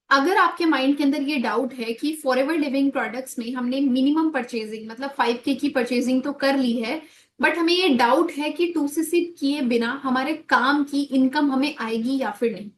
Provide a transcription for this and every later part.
अगर आपके माइंड के अंदर ये डाउट है कि फॉरएवर लिविंग प्रोडक्ट्स में हमने मिनिमम परचेजिंग मतलब 5K की परचेजिंग तो कर ली है, बट हमें ये डाउट है कि 2CC किए बिना हमारे काम की इनकम हमें आएगी या फिर नहीं।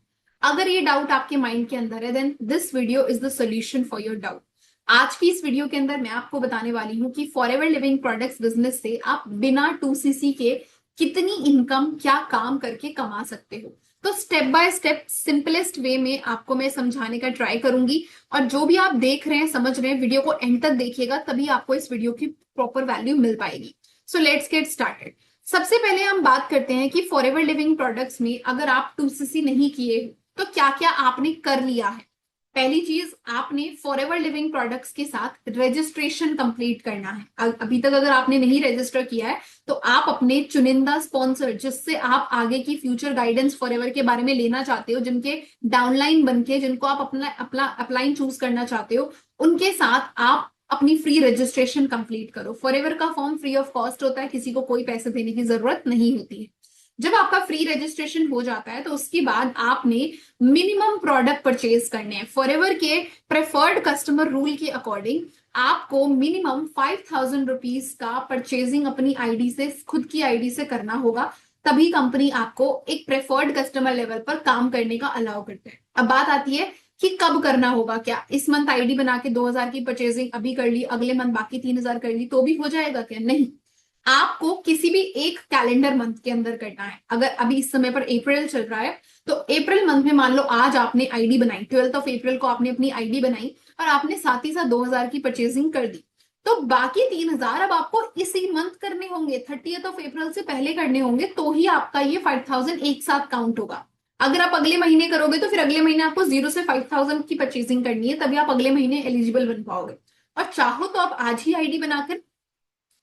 अगर ये डाउट आपके माइंड के अंदर है, then this video is the solution for your doubt. आज की इस वीडियो के अंदर मैं आपको बताने वाली हूँ कि फॉरएवर लिविंग प्रोडक्ट्स बिजनेस से आप बिना 2CC के कितनी इनकम, क्या काम करके कमा सकते हो। तो step by step simplest way में आपको मैं समझाने का ट्राई करूंगी। और जो भी आप देख रहे हैं, समझ रहे हैं, वीडियो को एंड तक देखिएगा, तभी आपको इस वीडियो की प्रॉपर वैल्यू मिल पाएगी। So let's get started. सबसे पहले हम बात करते हैं कि फॉरएवर लिविंग प्रोडक्ट्स में अगर आप 2CC नहीं किए तो क्या क्या आपने कर लिया है। पहली चीज, आपने फॉरएवर लिविंग प्रोडक्ट्स के साथ रजिस्ट्रेशन कंप्लीट करना है। अभी तक अगर आपने नहीं रजिस्टर किया है तो आप अपने चुनिंदा स्पॉन्सर, जिससे आप आगे की फ्यूचर गाइडेंस फॉरएवर के बारे में लेना चाहते हो, जिनके डाउनलाइन बनके जिनको आप अपना अपना अपलाइन चूज करना चाहते हो, उनके साथ आप अपनी फ्री रजिस्ट्रेशन कंप्लीट करो। फॉरएवर का फॉर्म फ्री ऑफ कॉस्ट होता है, किसी को कोई पैसे देने की जरूरत नहीं होती है। जब आपका फ्री रजिस्ट्रेशन हो जाता है तो उसके बाद आपने मिनिमम प्रोडक्ट परचेज करने हैं। फॉरएवर के प्रेफर्ड कस्टमर रूल के अकॉर्डिंग आपको मिनिमम 5,000 रुपीज का परचेजिंग अपनी आईडी से, खुद की आईडी से करना होगा, तभी कंपनी आपको एक प्रेफर्ड कस्टमर लेवल पर काम करने का अलाउ करते हैं। अब बात आती है कि कब करना होगा। क्या इस मंथ आईडी बना के 2,000 की परचेजिंग अभी कर ली, अगले मंथ बाकी 3,000 कर ली तो भी हो जाएगा? क्या नहीं, आपको किसी भी एक कैलेंडर मंथ के अंदर करना है। अगर अभी इस समय पर अप्रैल चल रहा है तो अप्रैल मंथ में मान लो आज आपने आईडी बनाई, 12 अप्रैल को आपने अपनी आईडी बनाई और आपने साथ ही साथ 2,000 की परचेजिंग कर दी, तो बाकी 3,000 अब आपको इसी मंथ करने होंगे, 30 अप्रैल से पहले करने होंगे, तो ही आपका ये 5,000 एक साथ काउंट होगा। अगर आप अगले महीने करोगे तो फिर अगले महीने आपको 0 से 5,000 की परचेजिंग करनी है, तभी आप अगले महीने एलिजिबल बन पाओगे। और चाहो तो आप आज ही आईडी बनाकर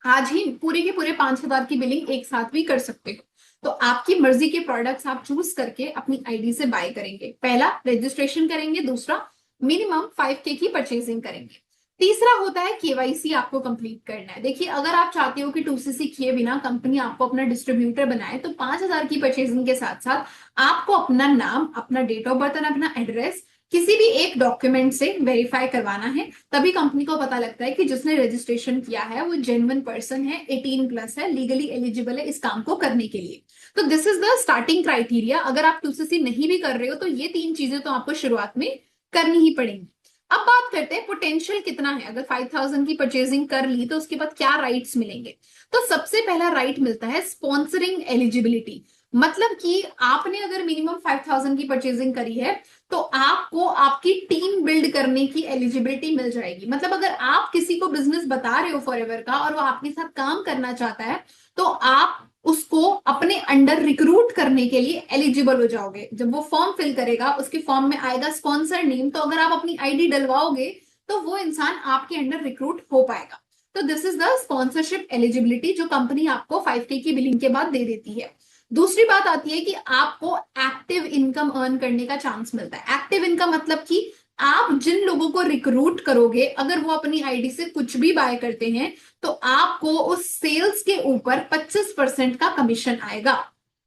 आज ही पूरे के पूरे 5,000 की बिलिंग एक साथ भी कर सकते हो। तो आपकी मर्जी के प्रोडक्ट्स आप चूज करके अपनी आईडी से बाय करेंगे। पहला रजिस्ट्रेशन करेंगे, दूसरा मिनिमम 5K की परचेजिंग करेंगे, तीसरा होता है केवाईसी आपको कंप्लीट करना है। देखिए, अगर आप चाहते हो कि 2CC किए बिना कंपनी आपको अपना डिस्ट्रीब्यूटर बनाए तो 5,000 की परचेजिंग के साथ साथ आपको अपना नाम, अपना डेट ऑफ बर्थ और अपना एड्रेस किसी भी एक डॉक्यूमेंट से वेरीफाई करवाना है। तभी कंपनी को पता लगता है कि जिसने रजिस्ट्रेशन किया है वो जेन्युइन पर्सन है, 18+ है, लीगली एलिजिबल है इस काम को करने के लिए। तो this is the starting criteria. अगर आप 2CC नहीं भी कर रहे हो तो ये तीन चीजें तो आपको शुरुआत में करनी ही पड़ेंगी। अब बात करते हैं पोटेंशियल कितना है। अगर 5,000 की परचेजिंग कर ली तो उसके बाद क्या राइट्स मिलेंगे। तो सबसे पहला राइट मिलता है स्पॉन्सरिंग एलिजिबिलिटी। मतलब कि आपने अगर मिनिमम 5,000 की परचेजिंग करी है तो आपको आपकी टीम बिल्ड करने की एलिजिबिलिटी मिल जाएगी। मतलब अगर आप किसी को बिजनेस बता रहे हो फॉरएवर का और वो आपके साथ काम करना चाहता है तो आप उसको अपने अंडर रिक्रूट करने के लिए एलिजिबल हो जाओगे। जब वो फॉर्म फिल करेगा उसके फॉर्म में आएगा स्पॉन्सर नेम, तो अगर आप अपनी आईडी डलवाओगे तो वो इंसान आपके अंडर रिक्रूट हो पाएगा। तो this is the sponsorship eligibility जो कंपनी आपको 5K की बिलिंग के बाद दे देती है। दूसरी बात आती है कि आपको एक्टिव इनकम अर्न करने का चांस मिलता है। एक्टिव इनकम मतलब कि आप जिन लोगों को रिक्रूट करोगे, अगर वो अपनी आईडी से कुछ भी बाय करते हैं तो आपको उस सेल्स के ऊपर 25% का कमीशन आएगा।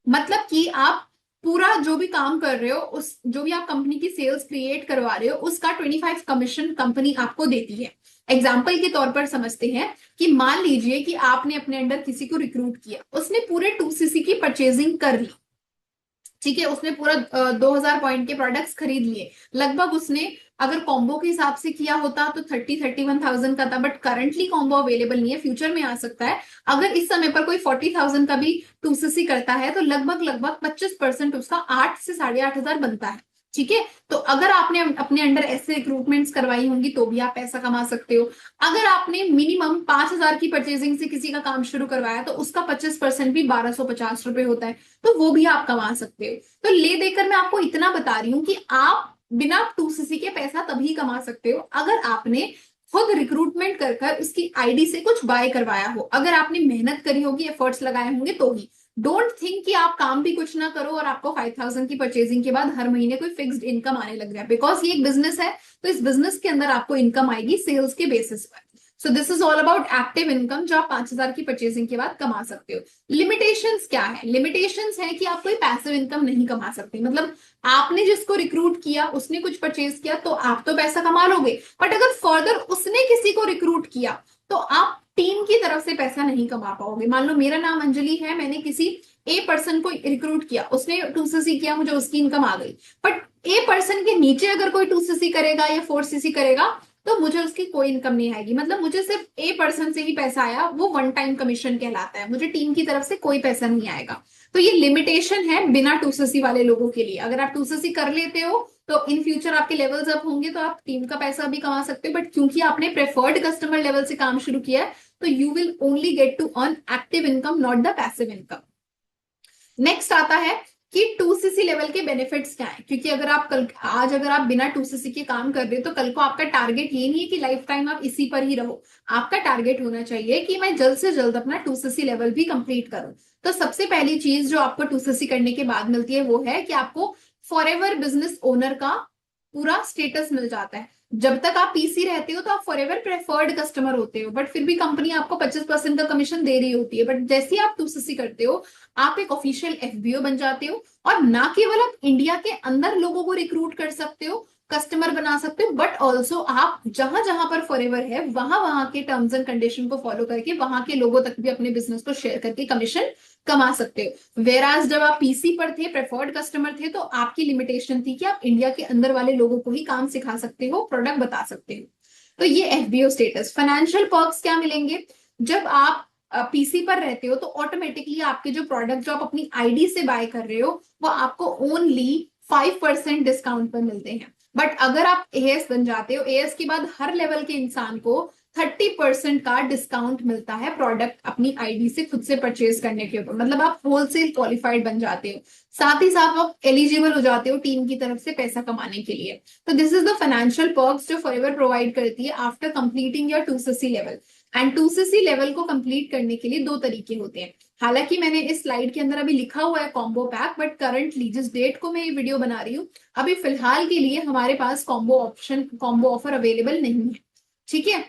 मतलब कि आप पूरा जो भी काम कर रहे हो, उस जो भी आप कंपनी की सेल्स क्रिएट करवा रहे हो, उसका 25 कमीशन कंपनी आपको देती है। एग्जाम्पल के तौर पर समझते हैं कि मान लीजिए कि आपने अपने अंडर किसी को रिक्रूट किया, उसने पूरे 2CC की परचेजिंग कर ली, ठीक है, उसने पूरा 2,000 पॉइंट के प्रोडक्ट्स खरीद लिए। लगभग उसने अगर कॉम्बो के हिसाब से किया होता तो 31,000 का था, बट करंटली कॉम्बो अवेलेबल नहीं है, फ्यूचर में आ सकता है। अगर इस समय पर कोई 40,000 का भी 2CC करता है तो लगभग लगभग 25% उसका 8 से 8,500 बनता है। ठीक है, तो अगर आपने अपने अंडर ऐसे रिक्रूटमेंट्स करवाई होंगी तो भी आप पैसा कमा सकते हो। अगर आपने मिनिमम 5,000 की परचेजिंग से किसी का काम शुरू करवाया तो उसका 25% भी 1,250 रुपए होता है, तो वो भी आप कमा सकते हो। तो ले देकर मैं आपको इतना बता रही हूँ कि आप बिना 2CC के पैसा तभी कमा सकते हो अगर आपने खुद रिक्रूटमेंट कर कर उसकी आईडी से कुछ बाय करवाया हो, अगर आपने मेहनत करी होगी, एफर्ट्स लगाए होंगे तो ही। डोंट थिंक कि आप काम भी कुछ ना करो और आपको 5,000 की परचेजिंग के बाद हर महीने कोई फिक्स्ड इनकम आने लग जाए, बिकॉज ये एक बिजनेस है। तो इस बिजनेस के अंदर आपको इनकम आएगी सेल्स के बेसिस पर। So this is all about active income जो आप 5,000 की परचेजिंग के बाद कमा सकते हो। लिमिटेशंस क्या है? लिमिटेशंस है कि आप कोई पैसिव इनकम नहीं कमा सकते। मतलब आपने जिसको रिक्रूट किया, उसने कुछ परचेज किया तो आप तो पैसा कमा लोगे, बट अगर फर्दर उसने किसी को रिक्रूट किया तो आप टीम की तरफ से पैसा नहीं कमा पाओगे। मान लो मेरा नाम अंजलि है, मैंने किसी ए पर्सन को रिक्रूट किया, उसने 2cc किया, मुझे उसकी इनकम आ गई, बट ए पर्सन के नीचे अगर कोई 2cc करेगा या 4cc करेगा तो मुझे उसकी कोई इनकम नहीं आएगी। मतलब मुझे सिर्फ ए पर्सन से ही पैसा आया, वो वन टाइम कमीशन कहलाता है, मुझे टीम की तरफ से कोई पैसा नहीं आएगा। तो ये लिमिटेशन है बिना 2cc वाले लोगों के लिए। अगर आप 2cc कर लेते हो तो इन फ्यूचर आपके लेवल्स अप होंगे तो आप टीम का पैसा भी कमा सकते हो, बट क्योंकि आपने प्रेफर्ड कस्टमर लेवल से काम शुरू किया है तो you will only get to earn active income, not the passive income. Next आता है कि 2cc लेवल के बेनिफिट्स क्या है, क्योंकि अगर आप कल आज अगर आप बिना 2cc के काम कर रहे हो तो कल को आपका टारगेट ये नहीं है कि लाइफ टाइम आप इसी पर ही रहो। आपका टारगेट होना चाहिए कि मैं जल्द से जल्द अपना 2cc लेवल भी कंप्लीट करूं। तो सबसे पहली चीज जो आपको 2cc करने के बाद मिलती है वो है कि आपको फॉरएवर बिजनेस ओनर का पूरा स्टेटस मिल जाता है। जब तक आप पीसी रहते हो तो आप फॉरएवर प्रेफर्ड कस्टमर होते हो, बट फिर भी कंपनी आपको 25% का कमीशन दे रही होती है। बट जैसे ही आप 2cc करते हो आप एक ऑफिशियल एफबीओ बन जाते हो, और ना केवल आप इंडिया के अंदर लोगों को रिक्रूट कर सकते हो, कस्टमर बना सकते हो, बट ऑल्सो आप जहां जहां पर फॉरएवर है वहां वहां के टर्म्स एंड कंडीशन को फॉलो करके वहां के लोगों तक भी अपने बिजनेस को शेयर करके कमीशन कमा सकते हो। वेराज जब आप पीसी पर थे, प्रेफर्ड कस्टमर थे, तो आपकी लिमिटेशन थी कि आप इंडिया के अंदर वाले लोगों को ही काम सिखा सकते हो, प्रोडक्ट बता सकते हो। तो ये एफबीओ स्टेटस। फाइनेंशियल पर्क्स क्या मिलेंगे? जब आप पीसी पर रहते हो तो ऑटोमेटिकली आपके जो प्रोडक्ट जो आप अपनी आईडी से बाय कर रहे हो वो आपको ओनली 5% डिस्काउंट पर मिलते हैं। बट अगर आप एएस बन जाते हो, एएस के बाद हर लेवल के इंसान को 30% का डिस्काउंट मिलता है प्रोडक्ट अपनी आईडी से खुद से परचेज करने के ऊपर। मतलब आप होलसेल क्वालिफाइड बन जाते हो, साथ ही साथ आप एलिजिबल हो जाते हो टीम की तरफ से पैसा कमाने के लिए। तो this is the financial perks जो फॉरएवर प्रोवाइड करती है after completing your 2cc level. And 2cc level को कंप्लीट करने के लिए दो तरीके होते हैं। हालांकि मैंने इस स्लाइड के अंदर अभी लिखा हुआ है कॉम्बो पैक, बट करंटली जिस डेट को मैं ये वीडियो बना रही हूँ अभी फिलहाल के लिए हमारे पास कॉम्बो ऑफर अवेलेबल नहीं है। ठीक है।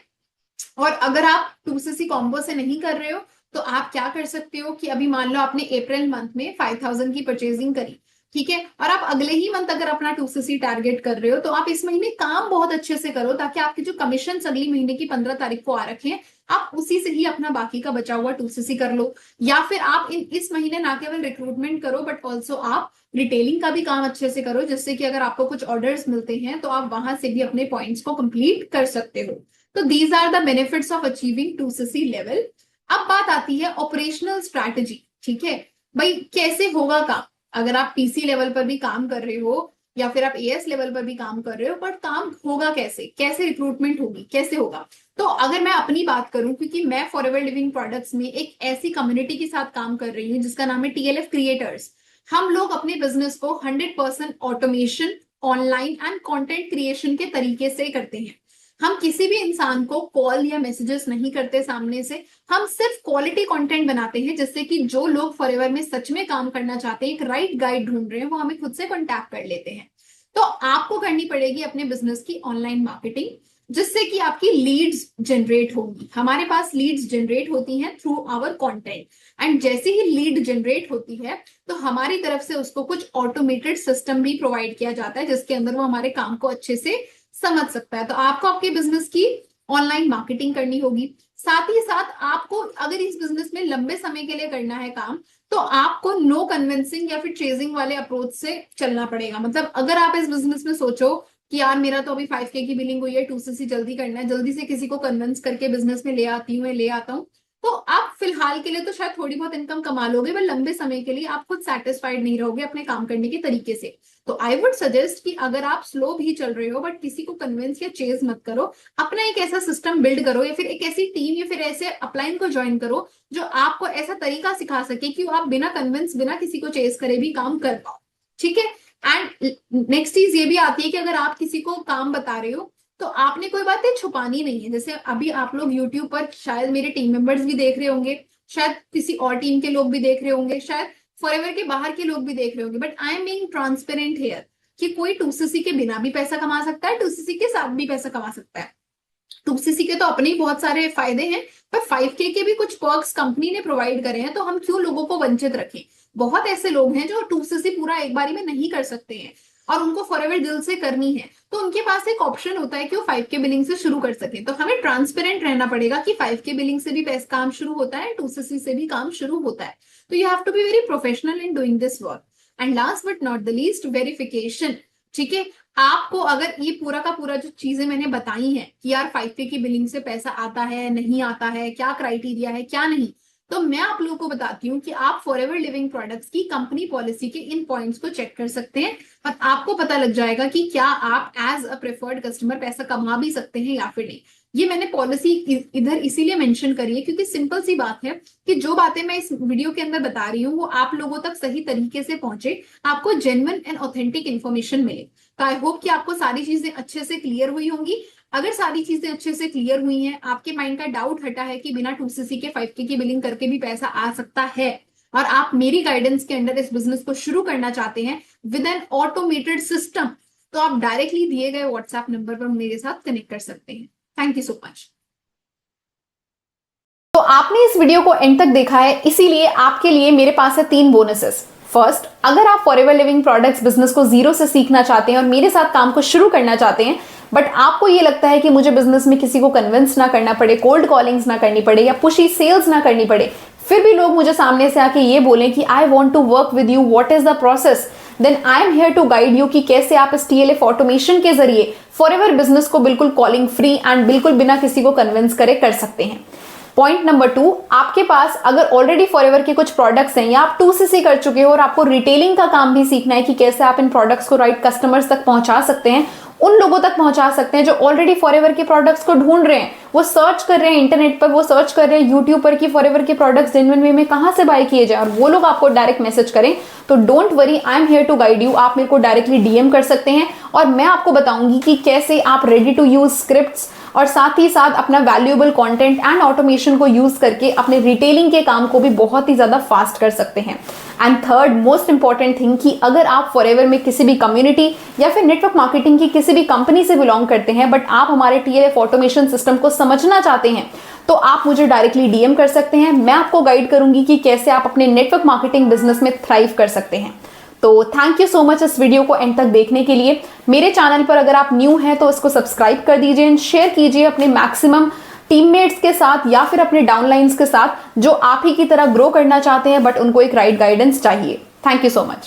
और अगर आप 2cc कॉम्बो से नहीं कर रहे हो तो आप क्या कर सकते हो कि अभी मान लो आपने अप्रैल मंथ में 5,000 की परचेजिंग करी, ठीक है, और आप अगले ही मंथ अगर अपना 2cc टारगेट कर रहे हो तो आप इस महीने काम बहुत अच्छे से करो ताकि आपके जो कमीशन अगली महीने की 15 तारीख को आ रखे हैं आप उसी से ही अपना बाकी का बचा हुआ 2cc कर लो। या फिर आप इस महीने ना केवल रिक्रूटमेंट करो बट ऑल्सो आप रिटेलिंग का भी काम अच्छे से करो, जिससे कि अगर आपको कुछ ऑर्डर्स मिलते हैं तो आप वहां से भी अपने पॉइंट्स को कंप्लीट कर सकते हो। तो these are the benefits of achieving 2cc level. अब बात आती है ऑपरेशनल स्ट्रैटेजी। ठीक है भाई, कैसे होगा काम? अगर आप पीसी लेवल पर भी काम कर रहे हो या फिर आप एएस लेवल पर भी काम कर रहे हो, बट काम होगा कैसे, कैसे रिक्रूटमेंट होगी, कैसे होगा? तो अगर मैं अपनी बात करूं, क्योंकि मैं फॉरएवर लिविंग प्रोडक्ट्स में एक ऐसी कम्युनिटी के साथ काम कर रही हूँ जिसका नाम है टीएलएफ क्रिएटर्स। हम लोग अपने बिजनेस को 100% automation, online and content creation के तरीके से करते हैं। हम किसी भी इंसान को कॉल या मैसेजेस नहीं करते सामने से, हम सिर्फ क्वालिटी कंटेंट बनाते हैं जिससे कि जो लोग फॉरएवर में सच में काम करना चाहते हैं, एक राइट गाइड ढूंढ रहे हैं, वो हमें खुद से कॉन्टैक्ट कर लेते हैं। तो आपको करनी पड़ेगी अपने बिजनेस की ऑनलाइन मार्केटिंग, जिससे कि आपकी लीड्स जनरेट होंगी। हमारे पास लीड्स जनरेट होती हैं थ्रू आवर कंटेंट, एंड जैसे ही लीड जनरेट होती है तो हमारी तरफ से उसको कुछ ऑटोमेटेड सिस्टम भी प्रोवाइड किया जाता है जिसके अंदर वो हमारे काम को अच्छे से समझ सकता है। तो आपको आपके बिजनेस की ऑनलाइन मार्केटिंग करनी होगी। साथ ही साथ आपको अगर इस बिजनेस में लंबे समय के लिए करना है काम तो आपको नो कन्विंसिंग या फिर चेजिंग वाले अप्रोच से चलना पड़ेगा। मतलब अगर आप इस बिजनेस में सोचो कि यार मेरा तो अभी 5K की बिलिंग हुई है, 2cc जल्दी करना है, जल्दी से किसी को कन्विंस करके बिजनेस में ले आती हूँ, ले आता हूँ, तो आप फिलहाल के लिए तो शायद थोड़ी बहुत इनकम कमा लोगे, पर लंबे समय के लिए आप खुद सेटिस्फाइड नहीं रहोगे अपने काम करने के तरीके से। तो आई वुड सजेस्ट कि अगर आप स्लो भी चल रहे हो बट किसी को कन्विंस या चेज मत करो, अपना एक ऐसा सिस्टम बिल्ड करो या फिर एक ऐसी टीम या फिर ऐसे अपलाइन को ज्वाइन करो जो आपको ऐसा तरीका सिखा सके कि आप बिना कन्विंस, बिना किसी को चेज करे भी काम कर पाओ। ठीक है। एंड नेक्स्ट चीज ये भी आती है कि अगर आप किसी को काम बता रहे हो तो आपने कोई बातें छुपानी नहीं है। जैसे अभी आप लोग यूट्यूब पर शायद मेरे टीम मेंबर्स भी देख रहे होंगे, शायद किसी और टीम के लोग भी देख रहे होंगे, शायद फॉरएवर के बाहर के लोग भी देख रहे होंगे, but I am being transparent here कि कोई 2cc के बिना भी पैसा कमा सकता है, 2cc के साथ भी पैसा कमा सकता है। 2cc के तो अपने ही बहुत सारे फायदे हैं, पर 5K के भी कुछ पर्क्स कंपनी ने प्रोवाइड करे हैं, तो हम क्यों लोगों को वंचित रखें। बहुत ऐसे लोग हैं जो 2cc पूरा एक बारी में नहीं कर सकते हैं और उनको फॉरएवर दिल से करनी है, तो उनके पास एक ऑप्शन होता है कि वो 5K बिलिंग से शुरू कर सके। तो हमें ट्रांसपेरेंट रहना पड़ेगा कि 5K बिलिंग से भी पैसा काम शुरू होता है, 2cc से भी काम शुरू होता है। तो you have to be very professional in doing this work. And last but not the least, verification. ठीक है, आपको अगर ये पूरा का पूरा जो चीजें मैंने बताई हैं कि यार 5K की बिलिंग से पैसा आता है नहीं आता है, क्या क्राइटेरिया है क्या नहीं, तो मैं आप लोगों को बताती हूँ कि आप फॉरएवर लिविंग प्रोडक्ट्स की कंपनी पॉलिसी के इन पॉइंट्स को चेक कर सकते हैं और आपको पता लग जाएगा कि क्या आप एज अ प्रेफर्ड कस्टमर पैसा कमा भी सकते हैं या फिर नहीं। ये मैंने पॉलिसी इधर इसीलिए मेंशन करी है क्योंकि सिंपल सी बात है कि जो बातें मैं इस वीडियो के अंदर बता रही हूँ वो आप लोगों तक सही तरीके से पहुंचे, आपको जेन्युइन एंड ऑथेंटिक इन्फॉर्मेशन मिले। तो आई होप कि आपको सारी चीजें अच्छे से क्लियर हुई होंगी। अगर सारी चीजें अच्छे से क्लियर हुई हैं, आपके माइंड का डाउट हटा है कि बिना 2cc के 5K की बिलिंग करके भी पैसा आ सकता है और आप मेरी गाइडेंस के अंडर इस बिजनेस को शुरू करना चाहते हैं विद एन ऑटोमेटेड सिस्टम, तो आप डायरेक्टली दिए गए व्हाट्सएप नंबर पर मेरे साथ कनेक्ट कर सकते हैं। Thank you so much. तो आपने इस वीडियो को एंड तक देखा है, इसीलिए आपके लिए मेरे पास है 3 बोनसेस। फर्स्ट, अगर आप फॉरएवर लिविंग प्रोडक्ट्स बिजनेस को जीरो से सीखना चाहते हैं और मेरे साथ काम को शुरू करना चाहते हैं, बट आपको ये लगता है कि मुझे बिजनेस में किसी को कन्विंस ना करना पड़े, कोल्ड कॉलिंग्स ना करनी पड़े या पुशी सेल्स ना करनी पड़े, फिर भी लोग मुझे सामने से आके ये बोलें कि I want to work with you, what is the process, then I am here to guide you कि कैसे आप इस TLF ऑटोमेशन के जरिए फॉरएवर बिजनेस को बिल्कुल कॉलिंग फ्री एंड बिल्कुल बिना किसी को कन्विंस करे कर सकते हैं। पॉइंट नंबर 2, आपके पास अगर ऑलरेडी फॉरएवर के कुछ प्रोडक्ट्स हैं या आप 2cc कर चुके हो और आपको रिटेलिंग का काम भी सीखना है कि कैसे आप इन प्रोडक्ट्स को राइट कस्टमर्स तक पहुंचा सकते हैं, उन लोगों तक पहुंचा सकते हैं जो ऑलरेडी फॉरएवर के प्रोडक्ट्स को ढूंढ रहे हैं, वो सर्च कर रहे हैं इंटरनेट पर, वो सर्च कर रहे हैं यूट्यूब पर कि फॉरएवर के प्रोडक्ट्स जेन्युइन वे में कहां से बाय किए जाए, और वो लोग आपको डायरेक्ट मैसेज करें, तो don't worry, I am here to guide you. आप मेरे को डायरेक्टली DM कर सकते हैं और मैं आपको बताऊंगी कि कैसे आप रेडी टू यूज स्क्रिप्ट्स और साथ ही साथ अपना वैल्यूएबल कंटेंट एंड ऑटोमेशन को यूज करके अपने रिटेलिंग के काम को भी बहुत ही ज्यादा फास्ट कर सकते हैं। And third most important thing कि अगर आप फॉरएवर में किसी भी कम्युनिटी या फिर नेटवर्क मार्केटिंग की किसी भी कंपनी से बिलोंग करते हैं बट आप हमारे TLF ऑटोमेशन सिस्टम को समझना चाहते हैं, तो आप मुझे डायरेक्टली DM कर सकते हैं। मैं आपको गाइड करूंगी कि कैसे आप अपने नेटवर्क मार्केटिंग बिजनेस में थ्राइव कर सकते हैं। तो थैंक यू सो मच इस वीडियो को एंड तक देखने के लिए। मेरे चैनल पर अगर आप न्यू हैं तो इसको सब्सक्राइब कर दीजिए एंड शेयर कीजिए अपने मैक्सिमम टीममेट्स के साथ या फिर अपने डाउनलाइंस के साथ जो आप ही की तरह ग्रो करना चाहते हैं बट उनको एक राइट गाइडेंस चाहिए। Thank you so much.